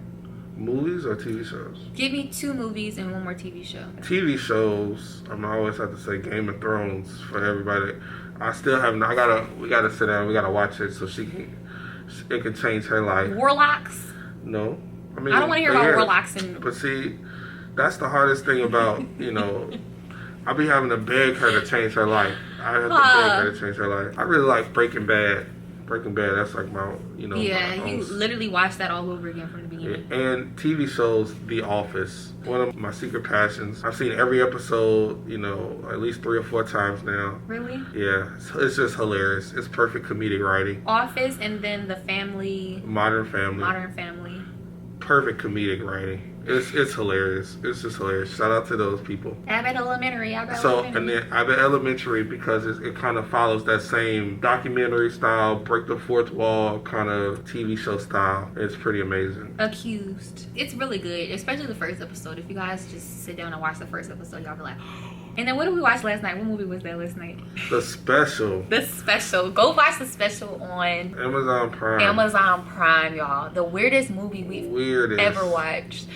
Movies or TV shows?
Give me 2 movies and 1 more TV show.
TV shows, I'm always have to say Game of Thrones for everybody. I still haven't. We gotta sit down. We gotta watch it so it can change her life.
Warlocks?
No. I mean,
I don't want to hear about warlocks.
But see, that's the hardest thing about, you know, I be having to beg her to change her life. I have to beg her to change her life. I really like Breaking Bad. Breaking Bad, that's like my, you know.
Yeah, you literally watch that all over again from the beginning.
Yeah. And TV shows, The Office. One of my secret passions. I've seen every episode, you know, at least 3 or 4 times now.
Really?
Yeah. It's just hilarious. It's perfect comedic writing.
Office and then The Family.
Modern Family.
Modern Family.
Perfect comedic writing. It's hilarious. It's just hilarious. Shout out to those people.
Abbott Elementary.
And then Abbott Elementary, because it kind of follows that same documentary style, break the fourth wall kind of TV show style. It's pretty amazing.
Accused. It's really good, especially the first episode. If you guys just sit down and watch the first episode, y'all be like, and then what did we watch last night? What movie was that last night?
The Special.
The Special. Go watch The Special on
Amazon Prime.
Amazon Prime, y'all. The weirdest movie we've ever watched.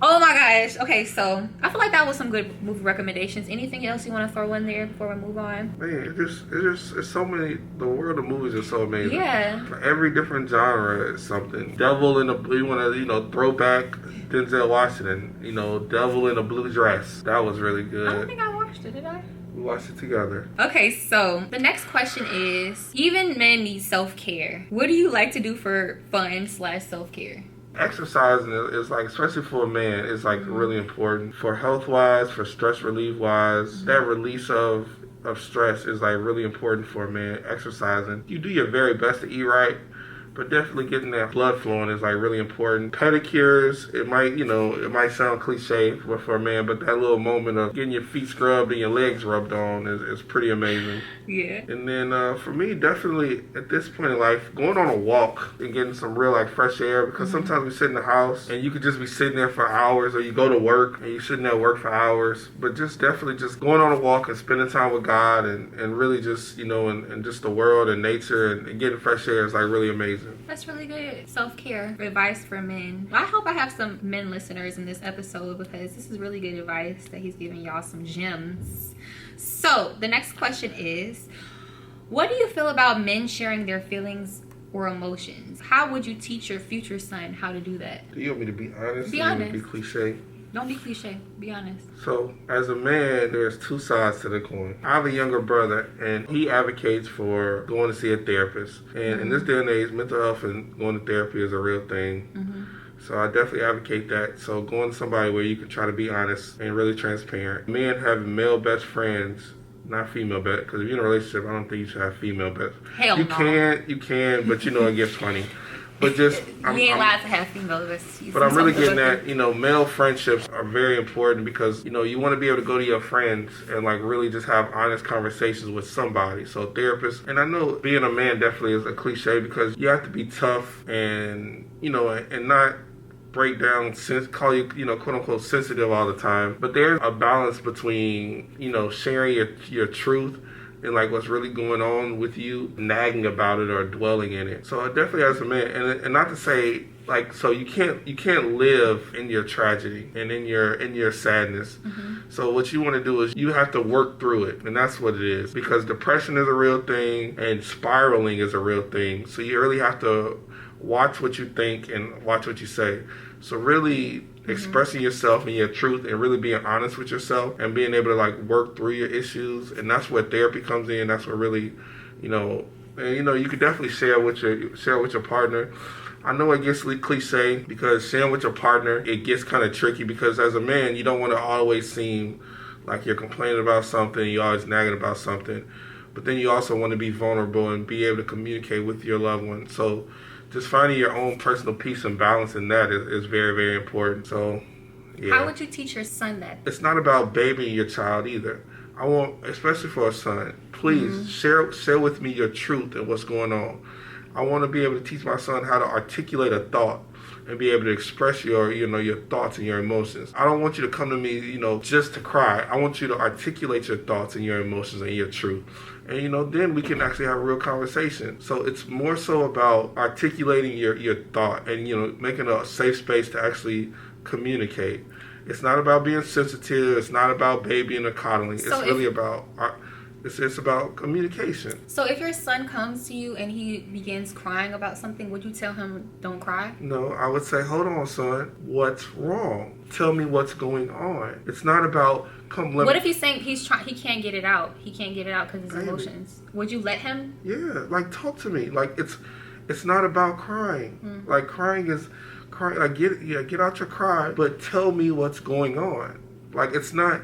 Oh my gosh. Okay, so I feel like that was some good movie recommendations. Anything else you want to throw in there before we move on?
Man, it's so many. The world of movies is so amazing.
Yeah.
For every different genre is something. Devil in a, you want to, you know, throw back Denzel Washington. You know, Devil in a Blue Dress. That was really good.
I don't think I watched it, did I?
We watched it together.
Okay, so the next question is, even men need self-care. What do you like to do for fun/self-care?
Exercising is like, especially for a man, is like really important for health wise, for stress relief wise. That release of stress is like really important for a man. Exercising, you do your very best to eat right, but definitely getting that blood flowing is like really important. Pedicures, it might sound cliche for a man, but that little moment of getting your feet scrubbed and your legs rubbed on is pretty amazing.
Yeah.
And then for me, definitely at this point in life, going on a walk and getting some real like fresh air, because sometimes we sit in the house and you could just be sitting there for hours, or you go to work and you're sitting at work for hours. But just definitely just going on a walk and spending time with God and really just, and just the world and nature and getting fresh air is like really amazing.
That's really good. Self-care advice for men. I hope I have some men listeners in this episode, because this is really good advice that he's giving y'all, some gems. So the next question is, what do you feel about men sharing their feelings or emotions? How would you teach your future son how to do that?
Do you want me to be honest?
Be honest.
You want me to be cliche?
Don't be cliche. Be honest.
So, as a man, there's two sides to the coin. I have a younger brother, and he advocates for going to see a therapist. And in this day and age, mental health and going to therapy is a real thing. So I definitely advocate that. So going to somebody where you can try to be honest and really transparent. Men having male best friends, not female best, because if you're in a relationship, I don't think you should have female best.
Hell
you
no.
You can, but it gets funny. But just
you ain't allowed to have female best.
But I'm really getting at, male friendships are very important, because, you want to be able to go to your friends and like really just have honest conversations with somebody. So therapist, and I know being a man definitely is a cliche, because you have to be tough and, and not break down, call you, quote unquote sensitive all the time. But there's a balance between, sharing your truth and like what's really going on with you, nagging about it or dwelling in it. So definitely as a man, and not to say like, so you can't live in your tragedy and in your sadness. So what you want to do is you have to work through it, and that's what it is, because depression is a real thing and spiraling is a real thing. So you really have to watch what you think and watch what you say. So really expressing yourself and your truth and really being honest with yourself and being able to like work through your issues. And that's where therapy comes in. That's what really, and you could definitely share with your partner. I know it gets cliche, because sharing with your partner, it gets kind of tricky, because as a man, you don't want to always seem like you're complaining about something, you're always nagging about something. But then you also want to be vulnerable and be able to communicate with your loved one. So just finding your own personal peace and balance in that is very, very important. So, yeah.
How would you teach your son that?
It's not about babying your child either. I want, especially for a son, please share with me your truth and what's going on. I want to be able to teach my son how to articulate a thought and be able to express your thoughts and your emotions. I don't want you to come to me, just to cry. I want you to articulate your thoughts and your emotions and your truth. And, then we can actually have a real conversation. So it's more so about articulating your thought and, making a safe space to actually communicate. It's not about being sensitive. It's not about babying or coddling. It's really about... It's about communication.
So if your son comes to you and he begins crying about something, would you tell him, don't cry?
No, I would say, hold on, son. What's wrong? Tell me what's going on. It's not about,
what if he's saying he can't get it out? He can't get it out because of his emotions. Would you let him?
Yeah, like talk to me. Like it's not about crying. Like crying is crying. Like get out your cry, but tell me what's going on. Like it's not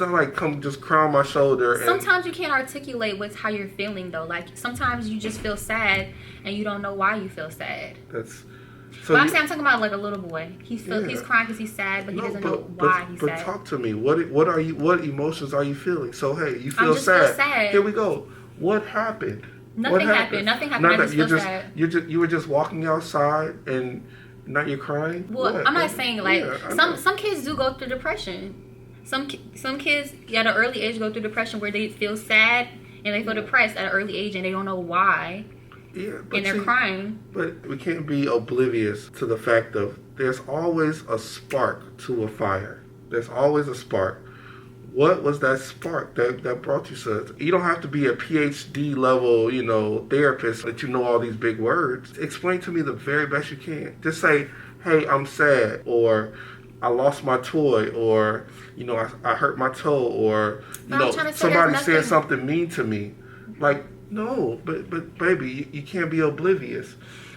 like come just cry on my shoulder.
Sometimes you can't articulate how you're feeling though. Like sometimes you just feel sad and you don't know why you feel sad.
So
I'm talking about like a little boy. He's crying because he's sad, but he doesn't know why he's sad.
But talk to me. What emotions are you feeling? So hey, you feel
I just feel sad.
Here we go. What happened?
Nothing happened. I just feel sad.
You were just walking outside and now you're crying.
Well, what? I'm not saying some kids do go through depression. Some kids at an early age go through depression where they feel sad and they feel depressed at an early age and they don't know why.
Yeah,
and they're crying.
But we can't be oblivious to the fact of there's always a spark to a fire. There's always a spark. What was that spark that brought you such? You don't have to be a PhD level, therapist that you know all these big words. Explain to me the very best you can. Just say, hey, I'm sad, or I lost my toy, or, you know, I hurt my toe, or, you know, somebody said something mean to me. Like, no, but baby, you can't be oblivious.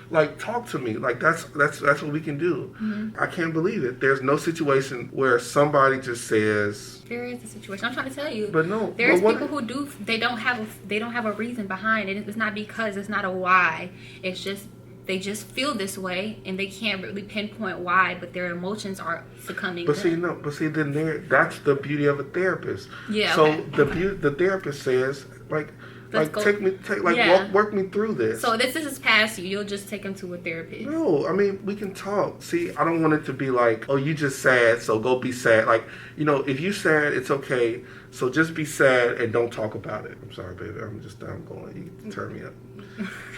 Like, talk to me. Like, that's what we can do. I can't believe it. There's no situation where somebody just says.
There is a situation. I'm trying to tell you.
But no,
there's people who do. They don't have a reason behind it. It's not because. It's not a why. It's just they just feel this way and they can't really pinpoint why. But their emotions are succumbing.
But then that's the beauty of a therapist.
Yeah.
So the therapist says like. Work me through this.
So this is past you. You'll just take him to a therapist.
No, I mean, we can talk. See, I don't want it to be like, oh, you just sad, so go be sad. Like, you know, if you sad, it's okay. So just be sad and don't talk about it. I'm sorry, baby. I'm going. You can turn me up.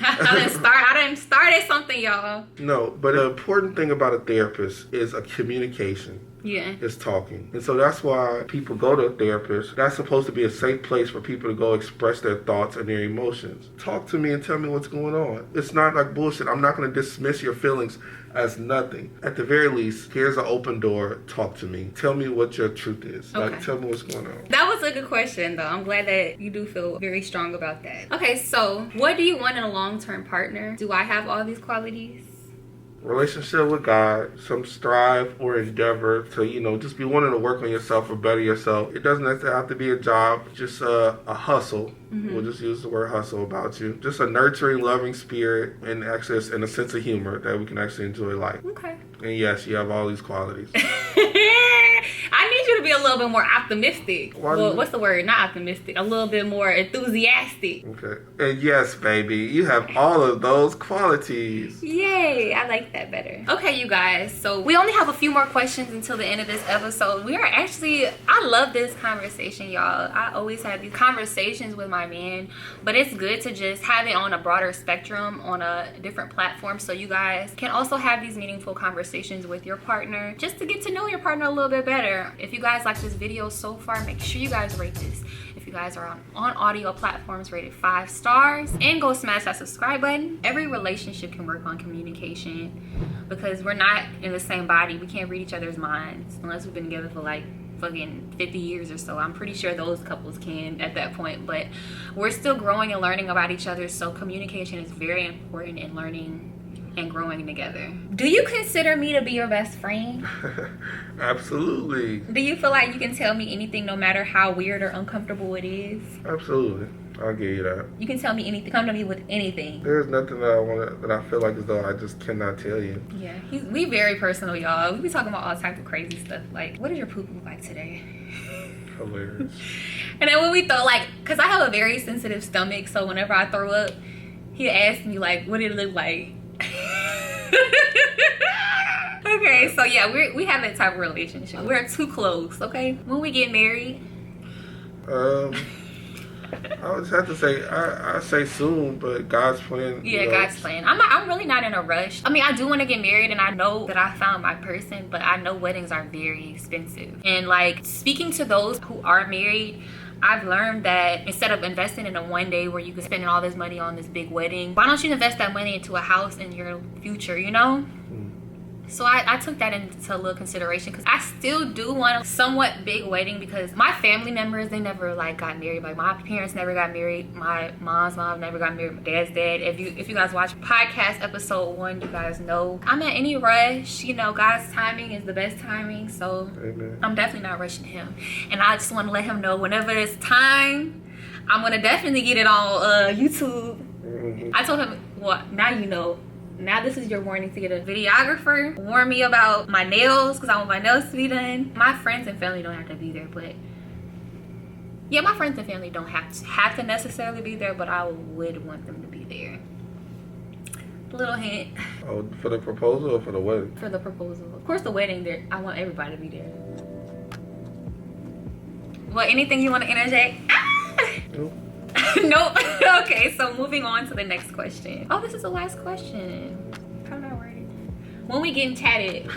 I done started something, y'all.
No, but the important thing about a therapist is a communication.
Yeah.
Is talking. And so that's why people go to a therapist. That's supposed to be a safe place for people to go express their thoughts and their emotions. Talk to me and tell me what's going on. It's not like bullshit. I'm not going to dismiss your feelings as nothing. At the very least, here's an open door. Talk to me. Tell me what your truth is.
Okay.
Like, tell me what's going on.
That was a good question, though. I'm glad that you do feel very strong about that. Okay, so what do you want in a long-term partner? Do I have all these qualities?
Relationship with God, some strive or endeavor to, you know, just be wanting to work on yourself or better yourself. It doesn't have to be a job, just a hustle. We'll just use the word hustle about you. Just a nurturing, loving spirit and access and a sense of humor that we can actually enjoy life.
Okay.
And yes, you have all these qualities.
I need you to be a little bit more optimistic. What's the word? Not optimistic. A little bit more enthusiastic.
Okay. And yes, baby, you have all of those qualities.
Yay. I like that better. Okay, you guys. So we only have a few more questions until the end of this episode. I love this conversation, y'all. I always have these conversations with my man, but it's good to just have it on a broader spectrum, on a different platform, so you guys can also have these meaningful conversations with your partner, just to get to know your partner a little bit better. If you guys like this video so far, make sure you guys rate this. If you guys are on audio platforms, rate it 5 stars and go smash that subscribe button. Every relationship can work on communication because we're not in the same body. We can't read each other's minds unless we've been together for like fucking 50 years or so. I'm pretty sure those couples can at that point, but we're still growing and learning about each other, so communication is very important in learning and growing together. Do you consider me to be your best friend?
Absolutely.
Do you feel like you can tell me anything no matter how weird or uncomfortable it is?
Absolutely. I'll give you that.
You can tell me anything. Come to me with anything.
There's nothing that I feel like as though I just cannot tell you.
Yeah, we very personal, y'all. We be talking about all types of crazy stuff. Like, what did your poop look like today?
Hilarious.
And then when we throw, like, because I have a very sensitive stomach, so whenever I throw up, he asks me, like, what did it look like? Okay, so yeah, we have that type of relationship. We're too close, okay? When we get married,
I would have to say I say soon, but God's plan.
Yeah, God's plan. I'm really not in a rush. I mean, I do want to get married, and I know that I found my person, but I know weddings are very expensive. And like, speaking to those who are married, I've learned that instead of investing in a one day where you can spend all this money on this big wedding, why don't you invest that money into a house in your future, you know? So I took that into a little consideration because I still do want a somewhat big wedding because my family members, they never like got married. Like my parents never got married. My mom's mom never got married. My dad's dad. If you guys watch podcast episode 1, you guys know I'm at any rush. You know, God's timing is the best timing. So
Amen.
I'm definitely not rushing him. And I just want to let him know whenever it's time, I'm going to definitely get it on YouTube.
Mm-hmm.
I told him, well, now you know. Now this is your warning to get a videographer. Warn me about my nails because I want my nails to be done. My friends and family don't have to be there, but yeah, my friends and family don't have to necessarily be there, but I would want them to be there. Little hint.
Oh, for the proposal or for the wedding?
For the proposal. Of course, the wedding, there, I want everybody to be there. Well, anything you want to interject?
Nope.
Nope. Okay, so moving on to the next question. Oh, this is the last question. How did I word it? When we getting tatted,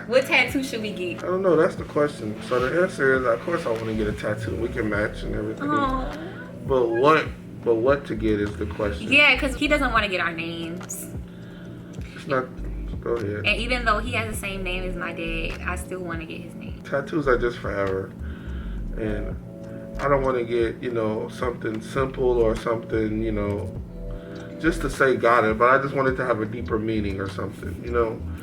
what tattoo should we get?
I don't know. That's the question. So the answer is, of course, I want to get a tattoo. We can match and everything.
Aww.
But what to get is the question.
Yeah, because he doesn't want to get our names.
It's not. Go ahead.
And even though he has the same name as my dad, I still want to get his name.
Tattoos are just forever. And I don't want to get, something simple or something, just to say got it, but I just wanted to have a deeper meaning or something,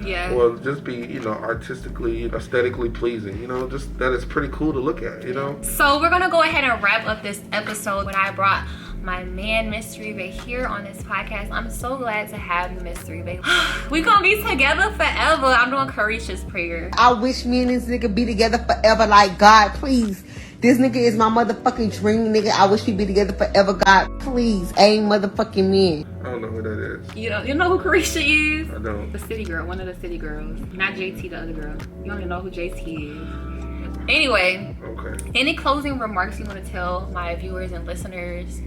Yeah.
Or just be, artistically, aesthetically pleasing, just that it's pretty cool to look at,
So we're going to go ahead and wrap up this episode when I brought my man, Mr. Ebe, here on this podcast. I'm so glad to have you, Mr. Ebe. We gonna be together forever. I'm doing Carisha's prayer.
I wish me and this nigga be together forever. Like, God, please. This nigga is my motherfucking dream, nigga. I wish we be together forever. God, please. Ain't motherfucking me.
I don't know who that is.
You know who Carisha is?
I don't.
The city girl, one of the city girls. Not JT, the other girl. You don't even know who JT is. Anyway,
Okay.
any closing remarks you want to tell my viewers and listeners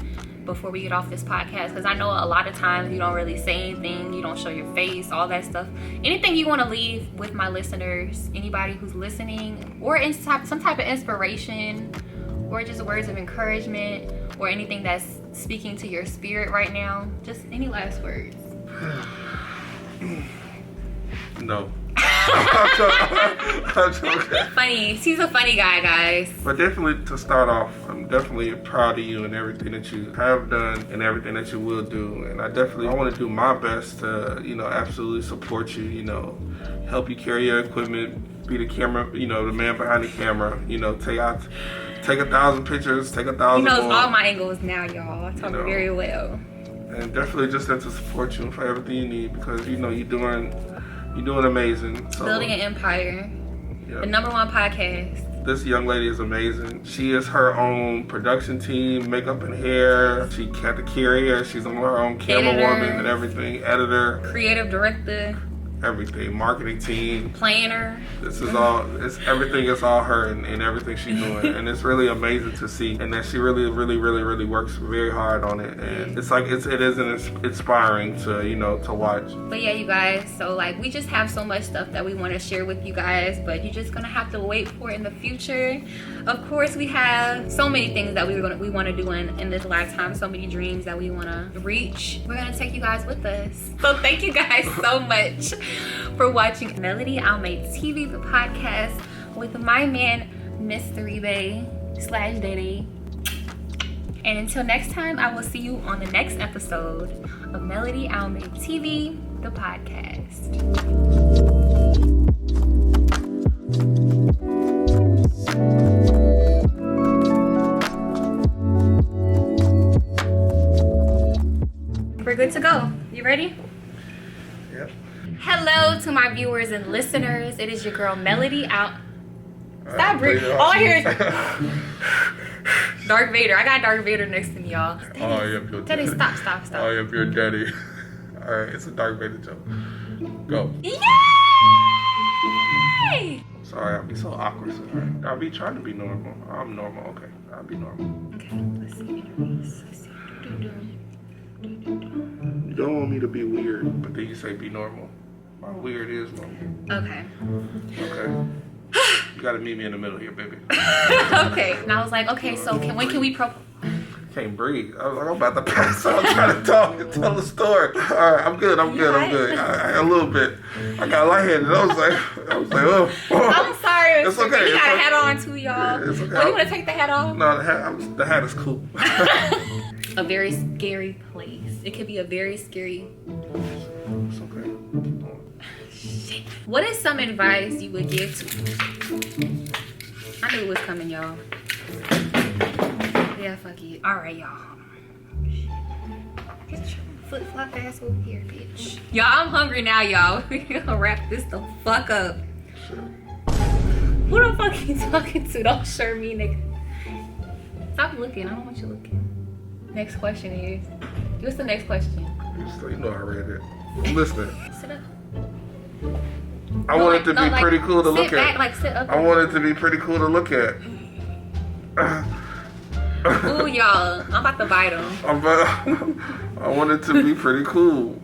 before we get off this podcast? Because I know a lot of times you don't really say anything, you don't show your face, all that stuff. Anything you want to leave with my listeners, anybody who's listening, or some type of inspiration, or just words of encouragement, or anything that's speaking to your spirit right now? Just any last words?
No. I'm joking.
Funny. He's a funny guy, guys.
But definitely to start off, I'm definitely proud of you and everything that you have done and everything that you will do. And I want to do my best to, absolutely support you, help you carry your equipment, be the camera, the man behind the camera, take 1,000 pictures, take 1,000
He knows
more.
all my angles now, y'all. I talk very well.
And definitely just there to support you for everything you need because, you're doing amazing. So,
Building an empire.
yeah.
The #1 podcast.
This young lady is amazing. She is her own production team, makeup and hair. She had to carry her. She's on her own camera woman and everything. Editor.
Creative director.
Everything. Marketing team.
Planner.
This is all, everything is all her and everything she's doing. And it's really amazing to see. And that she really, really, really, really works very hard on it. And it's like, it is inspiring to, to watch.
But yeah, you guys, so we just have so much stuff that we want to share with you guys, but you're just going to have to wait for it in the future. Of course, we have so many things that we want to do in this lifetime, so many dreams that we want to reach. We're going to take you guys with us. So thank you guys so much for watching Melody Almay TV, the podcast with my man, Mr. Ebe / Daddy. And until next time, I will see you on the next episode of Melody Almay TV, the podcast. We're good to go. You ready?
Yep.
Hello to my viewers and listeners. It is your girl Melody out. Stop
breathing.
breathing. All I hear is Darth Vader. I got Darth Vader next to me, y'all.
Oh, yeah, your
Daddy, stop.
Oh, yeah, your daddy. All right, it's a Darth Vader joke. Go.
Yay!
Sorry, I'll be so awkward. Sorry. I'll be trying to be normal. I'm normal. Okay, I'll be normal.
Okay, let's see. Let's see.
You don't want me to be weird, but then you say be normal. My weird is normal.
Okay.
Okay. You gotta meet me in the middle here, baby.
Okay. And I was like, okay, so when can we
Can't breathe. I was like, I'm about to pass out trying to talk and tell a story. All right, I'm good. I'm good. A little bit. I got lightheaded. I was like, oh.
I'm sorry.
It's okay.
You got a hat on too, y'all.
Yeah, it's okay.
Oh, you want to take the hat off?
No, the hat is cool.
A very scary place. It could be a very scary.
It's okay.
Shit. What is some advice you would give to? I knew it was coming, y'all. Yeah, fuck it. All right, y'all. Get your flip-flop ass over here, bitch. Y'all, I'm hungry now, y'all. We gonna wrap this the fuck up.
Shit.
Who the fuck you talking to? Don't shirt me, nigga. Stop looking. I don't want you looking. Next question is. What's the next question?
You know I read it. I'm listening.
Sit up.
I want it to be pretty cool to look at.
Sit up.
I want it to be pretty cool to look at.
Ooh, y'all. I'm about to bite them.
I want it to be pretty cool.